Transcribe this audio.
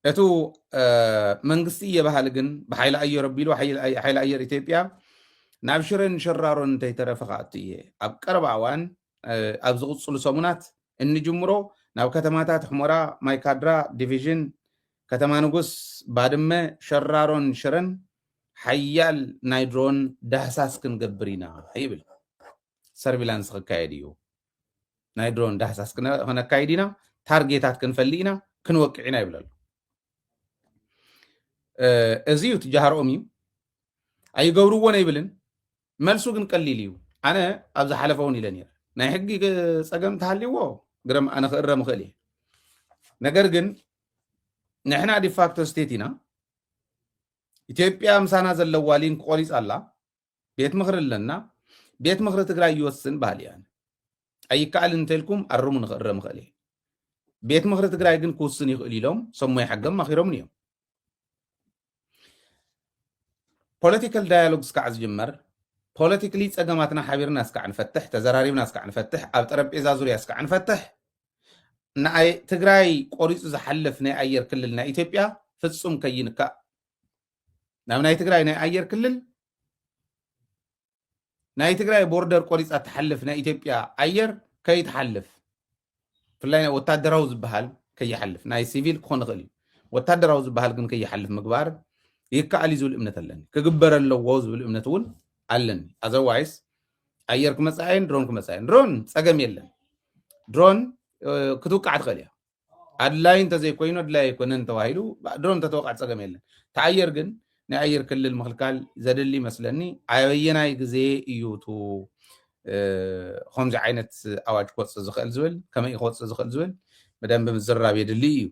اتو منغستي يبهالغن بحيل اير ربيلو حيل اير ايثيوبيا نابشرن شرارون تيترفقاتيه اب قرباوان اب زقصلو سمونات اني جمرو ناو كتماتات حمرا مايكادرا ديفيجن كتما نغس بادمه شرارون شرن حيال نايدرون دهساس كنغبرينا هيبل سيرفيلانس كايديو نايدرون دهساس كن هنا كايدينا تارجيتات كنفلينا كنوقعنا يبلل ازيو تجاهر امي اي غورو يبلن ملسو كن قليليو انا ابز حلفون يلنير ناي حقي صقم تحليو غرم انا خرم خلي ነገር ግን نحنا دي فاكتو ستيتينا ኢትዮጵያ ምሳና ዘለዋ ሊንክ ቆሪጽ አላ ቤት ምኽር ለና ቤት ምኽር ትግራይ ይወስን ባህልያን አይካል እንተልኩም አርሙ ንኸረም ኸሊ ቤት ምኽር ትግራይ ግን ኩስን ይኽእል ኢሎም ሰሙ ይሐገም አኺሮም ነው ፖለቲካል ዳያሎግ ስካዕ ዝጅመር ፖለቲካሊ ጸገማትና ሓቢርና ስካዕ ንፈትሕ ተዘራሪብና ስካዕ ንፈትሕ ኣብ ጠረጴዛ ዙርያ ስካዕ ንፈትሕ ናይ ትግራይ ቆሪጽ ዝሐልፍ ናይ ኣየር ክልል ናይ ኢትዮጵያ ፍጹም ከይንካ ናብ ናይ ትግራይ ናይ ኣየር ክልል ናይ ትግራይ ቦርደር ቆሪጻ ተሐልፍ ናይ ኢትዮጵያ ኣየር ከይተሐልፍ ፍላይ ወታደራዊ ዝበሃል ከይሐልፍ ናይ ሲቪል ክኾን ይኽእል ወታደራዊ ዝበሃል ግን ከይሐልፍ ምግባር ይከኣል ዝብል እምነት ኣለኒ ክግበር ኣለዎ ዝብል እምነት እውን ኣለኒ ኣዘዋይስ ኣየር ክመጻእን ድሮን ክመጻእን ድሮን ጸገም የለን ድሮን ክትውቃዕ ትኽእል እያ ኣድላይ እንተዘይኮይኑ ኣድላይ ኣይኮነን ተባሂሉ ድሮን ተተወቃዕ ጸገም የለን ተኣየር ግን ናይ ኣየር ክልል ምኽልካል ዘደሊ መስለኒ ኣበየናይ ግዜ እዩ ቱ ከምዚ ዓይነት ኣዋጅ ክወፅእ ዝኽእል ዝብል ከመይ ክወፅእ ዝኽእል ዝብል በደንብ ምዝራብ የድሊ እዩ